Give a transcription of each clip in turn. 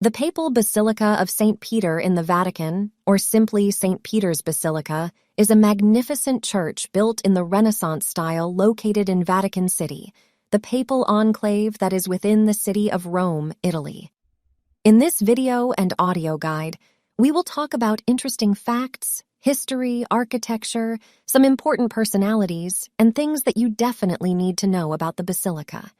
The Papal Basilica of St. Peter in the Vatican, or simply St. Peter's Basilica, is a magnificent church built in the Renaissance style located in Vatican City, the papal enclave that is within the city of Rome, Italy. In this video and audio guide, we will talk about interesting facts, history, architecture, some important personalities, and things that you definitely need to know about the basilica.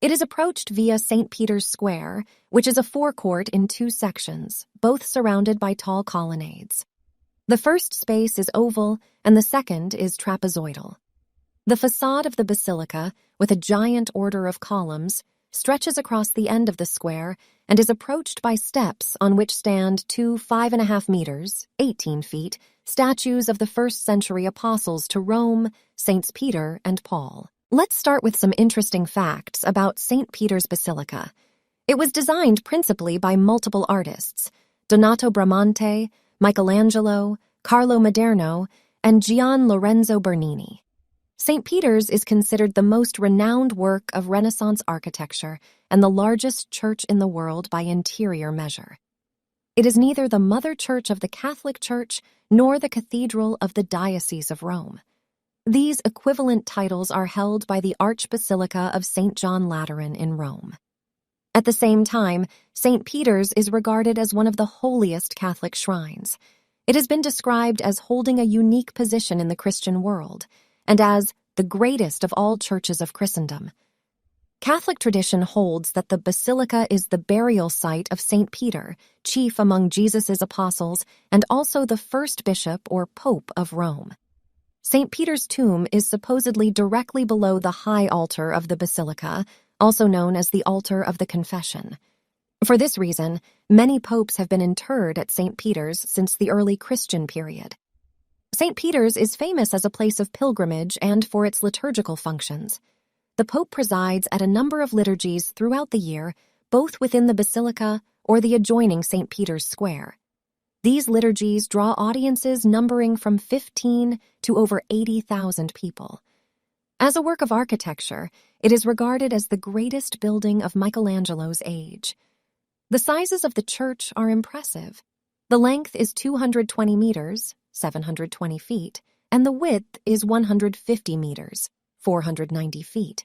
It is approached via St. Peter's Square, which is a forecourt in two sections, both surrounded by tall colonnades. The first space is oval, and the second is trapezoidal. The facade of the basilica, with a giant order of columns, stretches across the end of the square and is approached by steps on which stand two 5.5 meters, 18 feet, statues of the first-century apostles to Rome, Saints Peter and Paul. Let's start with some interesting facts about St. Peter's Basilica. It was designed principally by multiple artists: Donato Bramante, Michelangelo, Carlo Maderno, and Gian Lorenzo Bernini. St. Peter's is considered the most renowned work of Renaissance architecture and the largest church in the world by interior measure. It is neither the mother church of the Catholic Church nor the cathedral of the Diocese of Rome. These equivalent titles are held by the Archbasilica of St. John Lateran in Rome. At the same time, St. Peter's is regarded as one of the holiest Catholic shrines. It has been described as holding a unique position in the Christian world, and as the greatest of all churches of Christendom. Catholic tradition holds that the basilica is the burial site of St. Peter, chief among Jesus' apostles, and also the first bishop or pope of Rome. St. Peter's tomb is supposedly directly below the high altar of the basilica, also known as the altar of the confession. For this reason, many popes have been interred at St. Peter's since the early Christian period. St. Peter's is famous as a place of pilgrimage and for its liturgical functions. The Pope presides at a number of liturgies throughout the year, both within the basilica or the adjoining St. Peter's Square. These liturgies draw audiences numbering from 15 to over 80,000 people. As a work of architecture, it is regarded as the greatest building of Michelangelo's age. The sizes of the church are impressive. The length is 220 meters, 720 feet, and the width is 150 meters, 490 feet.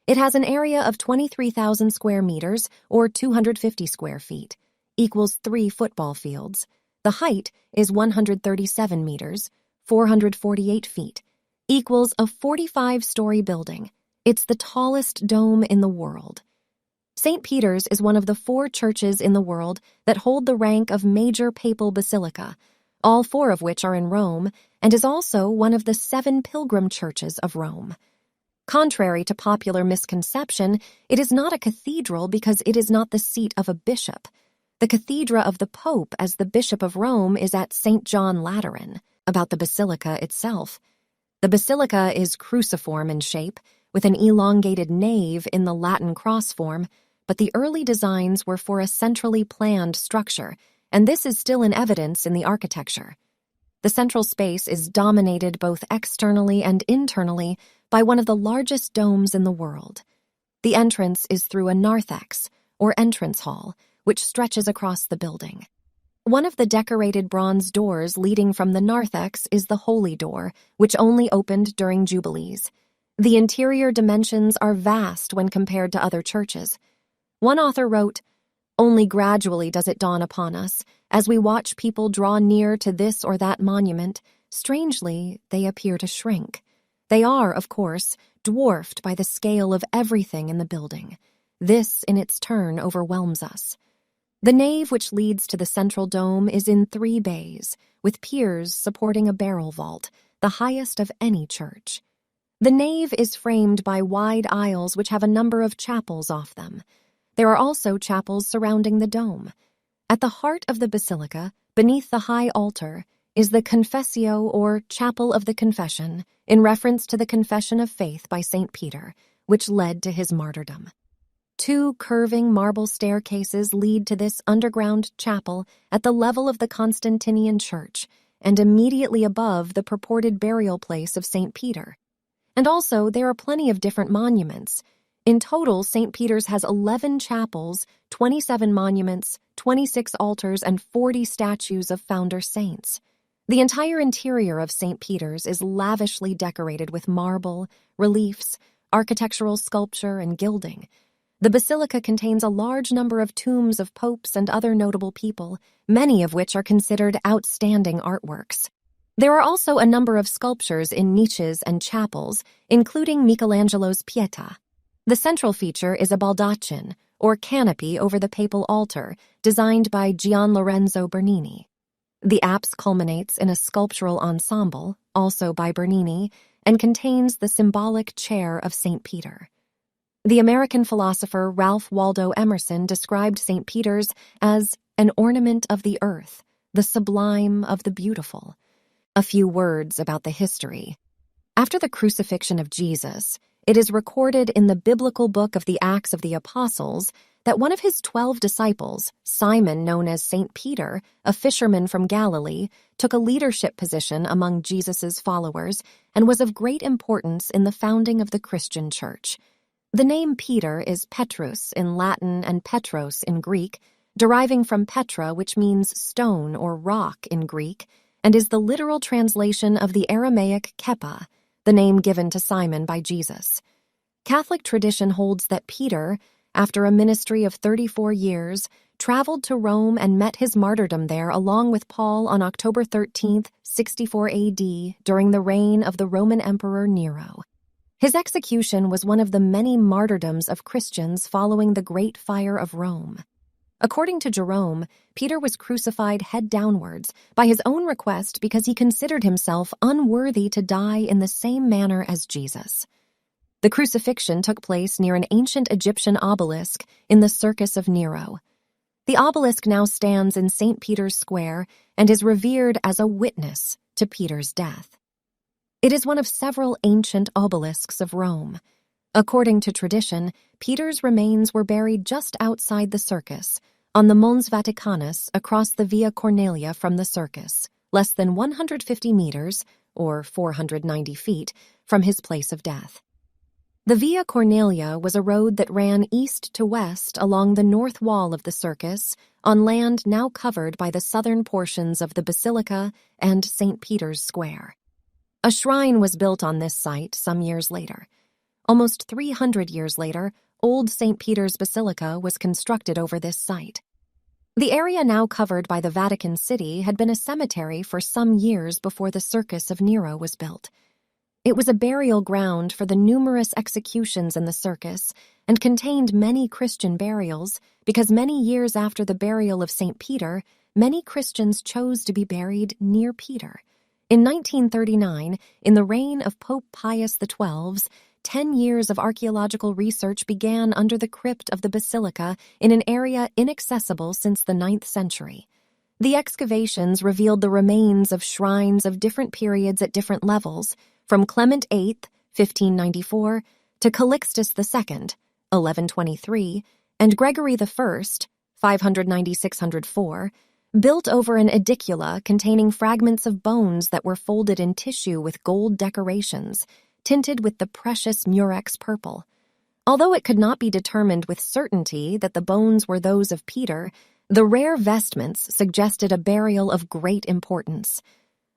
It has an area of 23,000 square meters, or 250 square feet, equals 3 football fields. The height is 137 meters, 448 feet, equals a 45-story building. It's the tallest dome in the world. St. Peter's is one of the 4 churches in the world that hold the rank of major papal basilica, all 4 of which are in Rome, and is also one of the 7 pilgrim churches of Rome. Contrary to popular misconception, it is not a cathedral because it is not the seat of a bishop. The cathedra of the Pope as the Bishop of Rome is at St. John Lateran. About the basilica itself, the basilica is cruciform in shape, with an elongated nave in the Latin cross form, but the early designs were for a centrally planned structure, and this is still in evidence in the architecture. The central space is dominated both externally and internally by one of the largest domes in the world. The entrance is through a narthex, or entrance hall, which stretches across the building. One of the decorated bronze doors leading from the narthex is the Holy Door, which only opened during Jubilees. The interior dimensions are vast when compared to other churches. One author wrote, "Only gradually does it dawn upon us, as we watch people draw near to this or that monument, strangely they appear to shrink. They are, of course, dwarfed by the scale of everything in the building. This, in its turn, overwhelms us." The nave which leads to the central dome is in 3 bays, with piers supporting a barrel vault, the highest of any church. The nave is framed by wide aisles which have a number of chapels off them. There are also chapels surrounding the dome. At the heart of the basilica, beneath the high altar, is the Confessio or Chapel of the Confession, in reference to the Confession of Faith by St. Peter, which led to his martyrdom. 2 curving marble staircases lead to this underground chapel at the level of the Constantinian church and immediately above the purported burial place of St. Peter. And also, there are plenty of different monuments. In total, St. Peter's has 11 chapels, 27 monuments, 26 altars, and 40 statues of founder saints. The entire interior of St. Peter's is lavishly decorated with marble, reliefs, architectural sculpture, and gilding. The basilica contains a large number of tombs of popes and other notable people, many of which are considered outstanding artworks. There are also a number of sculptures in niches and chapels, including Michelangelo's Pieta. The central feature is a baldachin, or canopy over the Papal Altar, designed by Lorenzo Bernini. The apse culminates in a sculptural ensemble, also by Bernini, and contains the symbolic chair of St. Peter. The American philosopher Ralph Waldo Emerson described St. Peter's as an ornament of the earth, the sublime of the beautiful. A few words about the history. After the crucifixion of Jesus, it is recorded in the biblical book of the Acts of the Apostles that one of his 12 disciples, Simon, known as Saint Peter, a fisherman from Galilee, took a leadership position among Jesus' followers and was of great importance in the founding of the Christian church. The name Peter is Petrus in Latin and Petros in Greek, deriving from Petra, which means stone or rock in Greek, and is the literal translation of the Aramaic Kepha, the name given to Simon by Jesus. Catholic tradition holds that Peter, after a ministry of 34 years, traveled to Rome and met his martyrdom there along with Paul on October 13, 64 AD, during the reign of the Roman Emperor Nero. His execution was one of the many martyrdoms of Christians following the Great Fire of Rome. According to Jerome, Peter was crucified head downwards by his own request because he considered himself unworthy to die in the same manner as Jesus. The crucifixion took place near an ancient Egyptian obelisk in the Circus of Nero. The obelisk now stands in St. Peter's Square and is revered as a witness to Peter's death. It is one of several ancient obelisks of Rome. According to tradition, Peter's remains were buried just outside the circus, on the Mons Vaticanus across the Via Cornelia from the circus, less than 150 meters, or 490 feet, from his place of death. The Via Cornelia was a road that ran east to west along the north wall of the circus, on land now covered by the southern portions of the Basilica and St. Peter's Square. A shrine was built on this site some years later. Almost 300 years later, Old St. Peter's Basilica was constructed over this site. The area now covered by the Vatican City had been a cemetery for some years before the Circus of Nero was built. It was a burial ground for the numerous executions in the circus and contained many Christian burials because many years after the burial of St. Peter, many Christians chose to be buried near Peter. In 1939, in the reign of Pope Pius XII, 10 years of archaeological research began under the crypt of the basilica in an area inaccessible since the 9th century. The excavations revealed the remains of shrines of different periods at different levels, from Clement VIII, 1594, to Calixtus II, 1123, and Gregory I, 590-604, built over an edicula containing fragments of bones that were folded in tissue with gold decorations, tinted with the precious murex purple. Although it could not be determined with certainty that the bones were those of Peter, the rare vestments suggested a burial of great importance.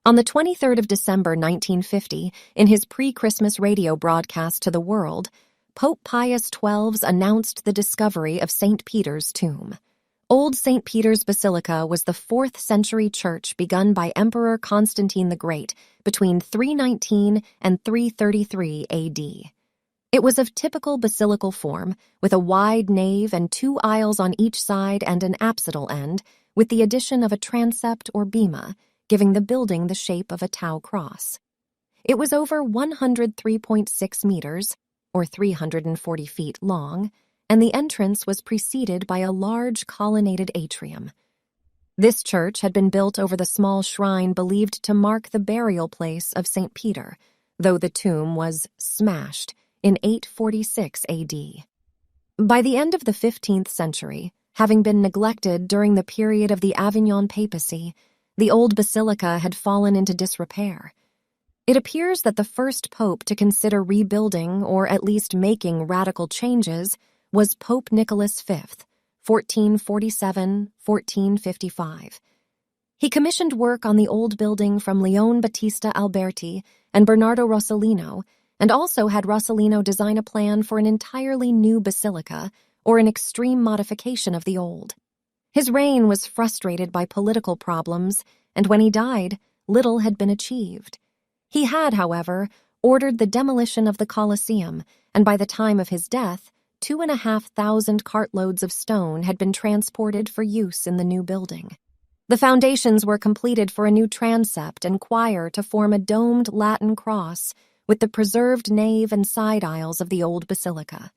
On the 23rd of December 1950, in his pre-Christmas radio broadcast to the world, Pope Pius XII announced the discovery of St. Peter's tomb. Old St. Peter's Basilica was the 4th century church begun by Emperor Constantine the Great between 319 and 333 AD. It was of typical basilical form, with a wide nave and 2 aisles on each side and an apsidal end, with the addition of a transept or bema, giving the building the shape of a tau cross. It was over 103.6 meters, or 340 feet long, and the entrance was preceded by a large colonnaded atrium. This church had been built over the small shrine believed to mark the burial place of St. Peter, though the tomb was smashed in 846 AD. By the end of the 15th century, having been neglected during the period of the Avignon papacy, the old basilica had fallen into disrepair. It appears that the first pope to consider rebuilding or at least making radical changes was Pope Nicholas V, 1447–1455. He commissioned work on the old building from Leone Battista Alberti and Bernardo Rossellino, and also had Rossellino design a plan for an entirely new basilica or an extreme modification of the old. His reign was frustrated by political problems, and when he died, little had been achieved. He had, however, ordered the demolition of the Colosseum, and by the time of his death, 2,500 cartloads of stone had been transported for use in the new building. The foundations were completed for a new transept and choir to form a domed Latin cross with the preserved nave and side aisles of the old basilica.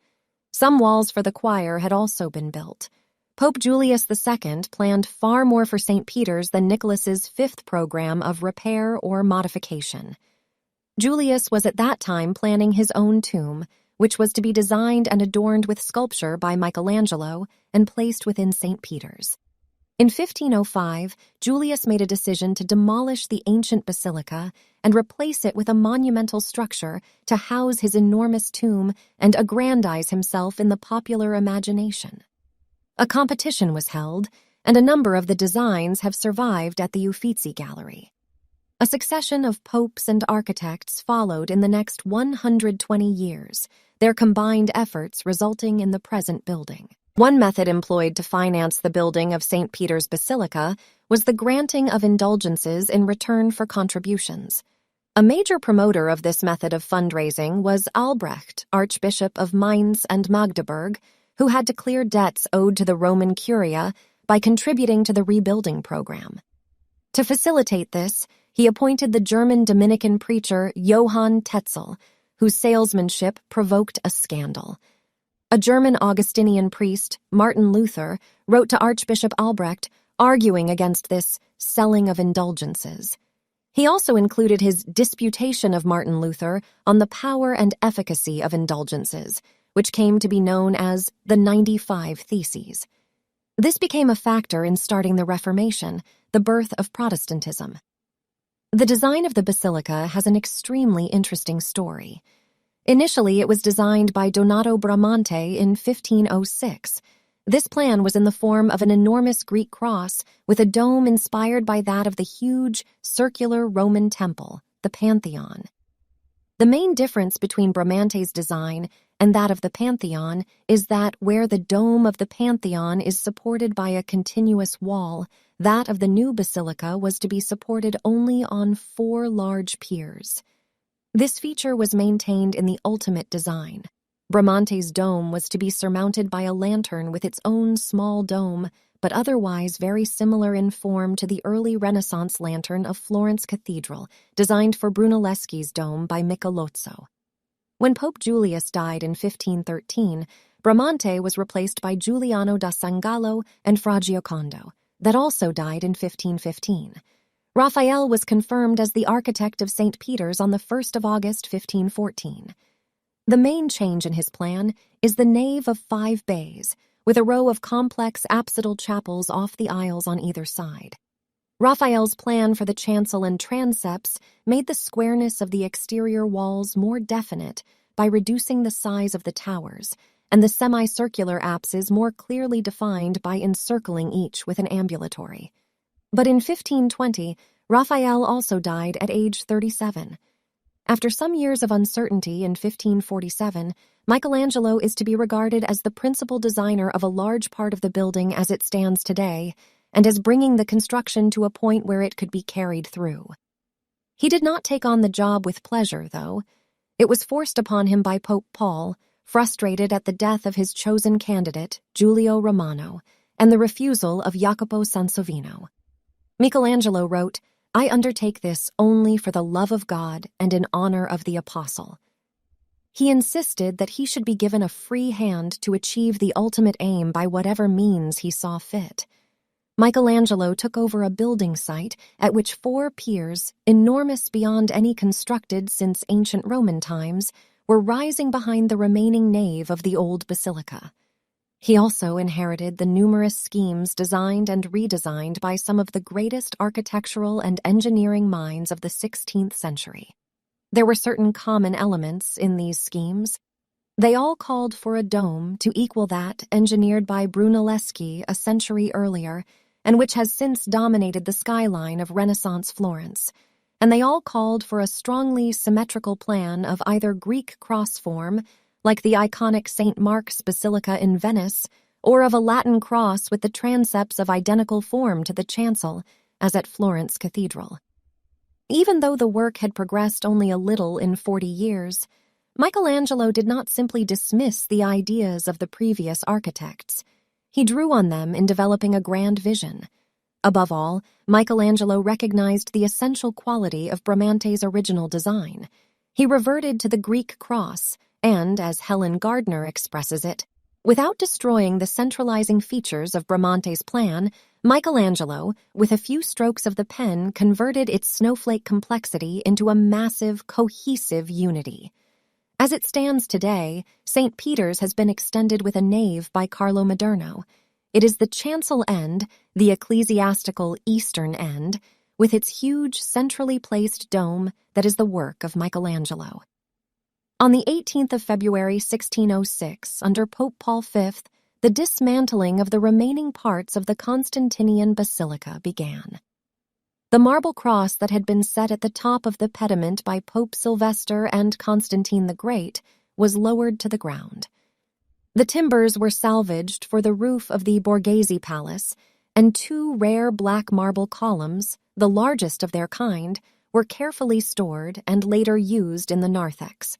Some walls for the choir had also been built. Pope Julius II planned far more for St. Peter's than Nicholas's fifth program of repair or modification. Julius was at that time planning his own tomb, which was to be designed and adorned with sculpture by Michelangelo and placed within St. Peter's. In 1505, Julius made a decision to demolish the ancient basilica and replace it with a monumental structure to house his enormous tomb and aggrandize himself in the popular imagination. A competition was held, and a number of the designs have survived at the Uffizi Gallery. A succession of popes and architects followed in the next 120 years, their combined efforts resulting in the present building. One method employed to finance the building of St. Peter's Basilica was the granting of indulgences in return for contributions. A major promoter of this method of fundraising was Albrecht, Archbishop of Mainz and Magdeburg, who had to clear debts owed to the Roman Curia by contributing to the rebuilding program. To facilitate this, he appointed the German Dominican preacher Johann Tetzel, whose salesmanship provoked a scandal. A German Augustinian priest, Martin Luther, wrote to Archbishop Albrecht, arguing against this selling of indulgences. He also included his disputation of Martin Luther on the power and efficacy of indulgences, which came to be known as the 95 Theses. This became a factor in starting the Reformation, the birth of Protestantism. The design of the basilica has an extremely interesting story. Initially, it was designed by Donato Bramante in 1506. This plan was in the form of an enormous Greek cross with a dome inspired by that of the huge, circular Roman temple, the Pantheon. The main difference between Bramante's design and that of the Pantheon is that where the dome of the Pantheon is supported by a continuous wall, that of the new basilica was to be supported only on 4 large piers. This feature was maintained in the ultimate design. Bramante's dome was to be surmounted by a lantern with its own small dome, but otherwise very similar in form to the early Renaissance lantern of Florence Cathedral, designed for Brunelleschi's dome by Michelozzo. When Pope Julius died in 1513, Bramante was replaced by Giuliano da Sangallo and Fra Giocondo, that also died in 1515. Raphael was confirmed as the architect of St. Peter's on the 1st of August, 1514. The main change in his plan is the nave of 5 bays, with a row of complex apsidal chapels off the aisles on either side. Raphael's plan for the chancel and transepts made the squareness of the exterior walls more definite by reducing the size of the towers, and the semicircular apses more clearly defined by encircling each with an ambulatory. But in 1520, Raphael also died at age 37. After some years of uncertainty in 1547, Michelangelo is to be regarded as the principal designer of a large part of the building as it stands today, and as bringing the construction to a point where it could be carried through. He did not take on the job with pleasure, though. It was forced upon him by Pope Paul, frustrated at the death of his chosen candidate, Giulio Romano, and the refusal of Jacopo Sansovino. Michelangelo wrote, "I undertake this only for the love of God and in honor of the apostle." He insisted that he should be given a free hand to achieve the ultimate aim by whatever means he saw fit. Michelangelo took over a building site at which 4 piers, enormous beyond any constructed since ancient Roman times, were rising behind the remaining nave of the old basilica. He also inherited the numerous schemes designed and redesigned by some of the greatest architectural and engineering minds of the 16th century. There were certain common elements in these schemes. They all called for a dome to equal that engineered by Brunelleschi a century earlier, and which has since dominated the skyline of Renaissance Florence. And they all called for a strongly symmetrical plan of either Greek cross form, like the iconic St. Mark's Basilica in Venice, or of a Latin cross with the transepts of identical form to the chancel, as at Florence Cathedral. Even though the work had progressed only a little in 40 years, Michelangelo did not simply dismiss the ideas of the previous architects. He drew on them in developing a grand vision. Above all, Michelangelo recognized the essential quality of Bramante's original design. He reverted to the Greek cross and, as Helen Gardner expresses it, without destroying the centralizing features of Bramante's plan, Michelangelo, with a few strokes of the pen, converted its snowflake complexity into a massive, cohesive unity. As it stands today, St. Peter's has been extended with a nave by Carlo Maderno. It is the chancel end, the ecclesiastical eastern end, with its huge centrally placed dome that is the work of Michelangelo. On the 18th of February 1606, under Pope Paul V, the dismantling of the remaining parts of the Constantinian Basilica began. The marble cross that had been set at the top of the pediment by Pope Sylvester and Constantine the Great was lowered to the ground. The timbers were salvaged for the roof of the Borghese Palace, and two rare black marble columns, the largest of their kind, were carefully stored and later used in the narthex.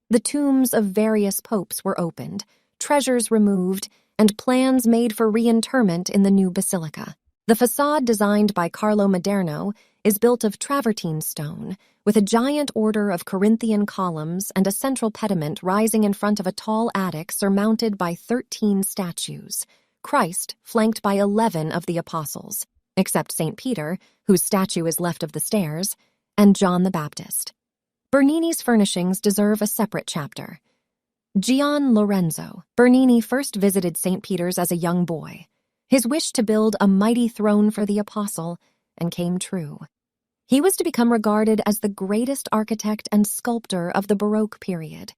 The tombs of various popes were opened, treasures removed, and plans made for reinterment in the new basilica. The facade designed by Carlo Maderno is built of travertine stone, with a giant order of Corinthian columns and a central pediment rising in front of a tall attic surmounted by 13 statues, Christ flanked by 11 of the apostles, except Saint Peter, whose statue is left of the stairs, and John the Baptist. Bernini's furnishings deserve a separate chapter. Gian Lorenzo Bernini first visited St. Peter's as a young boy. His wish to build a mighty throne for the apostle and came true. He was to become regarded as the greatest architect and sculptor of the Baroque period.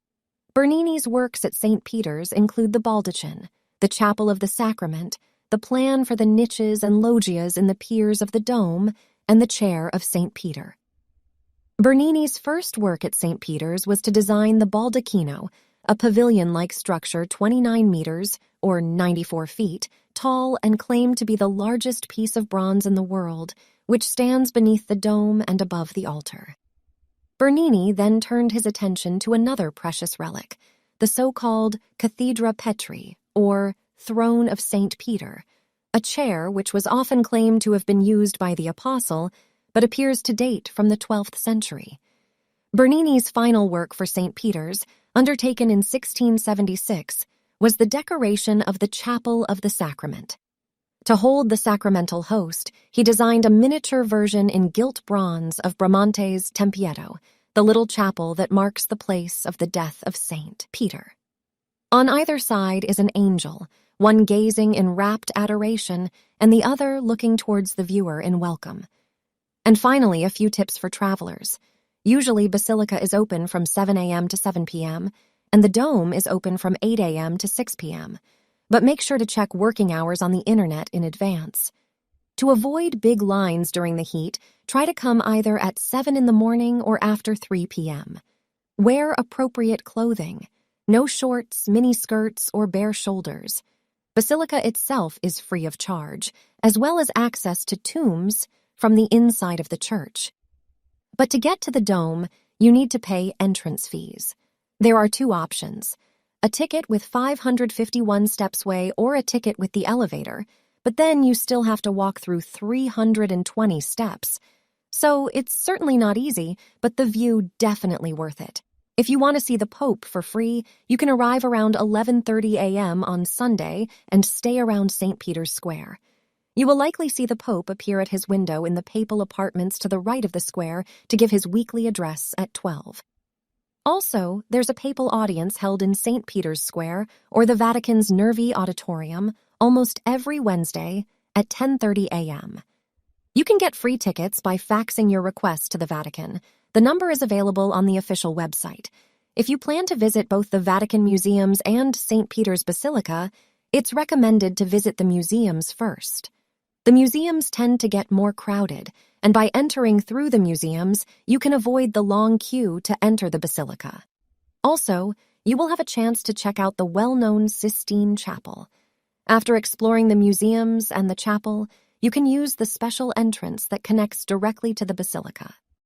Bernini's works at St. Peter's include the Baldacchino, the Chapel of the Sacrament, the plan for the niches and loggias in the piers of the dome, and the chair of St. Peter. Bernini's first work at St. Peter's was to design the Baldacchino, a pavilion-like structure 29 meters, or 94 feet, tall and claimed to be the largest piece of bronze in the world, which stands beneath the dome and above the altar. Bernini then turned his attention to another precious relic, the so-called Cathedra Petri, or Throne of St. Peter, a chair which was often claimed to have been used by the apostle, but appears to date from the 12th century. Bernini's final work for St. Peter's, undertaken in 1676, was the decoration of the Chapel of the Sacrament. To hold the sacramental host, he designed a miniature version in gilt bronze of Bramante's Tempietto, the little chapel that marks the place of the death of Saint Peter. On either side is an angel, one gazing in rapt adoration and the other looking towards the viewer in welcome. And finally, a few tips for travelers. Usually, Basilica is open from 7 a.m. to 7 p.m., and the dome is open from 8 a.m. to 6 p.m., but make sure to check working hours on the internet in advance. To avoid big lines during the heat, try to come either at 7 in the morning or after 3 p.m. Wear appropriate clothing. No shorts, mini skirts, or bare shoulders. Basilica itself is free of charge, as well as access to tombs from the inside of the church. But to get to the dome, you need to pay entrance fees. There are two options: a ticket with 551 steps way or a ticket with the elevator, but then you still have to walk through 320 steps. So it's certainly not easy, but the view definitely worth it. If you want to see the Pope for free, you can arrive around 11:30 a.m. on Sunday and stay around St. Peter's Square. You will likely see the Pope appear at his window in the papal apartments to the right of the square to give his weekly address at 12. Also, there's a papal audience held in St. Peter's Square or the Vatican's Nervi Auditorium almost every Wednesday at 10:30 a.m. You can get free tickets by faxing your request to the Vatican. The number is available on the official website. If you plan to visit both the Vatican Museums and St. Peter's Basilica, it's recommended to visit the museums first. The museums tend to get more crowded, and by entering through the museums, you can avoid the long queue to enter the basilica. Also, you will have a chance to check out the well-known Sistine Chapel. After exploring the museums and the chapel, you can use the special entrance that connects directly to the basilica.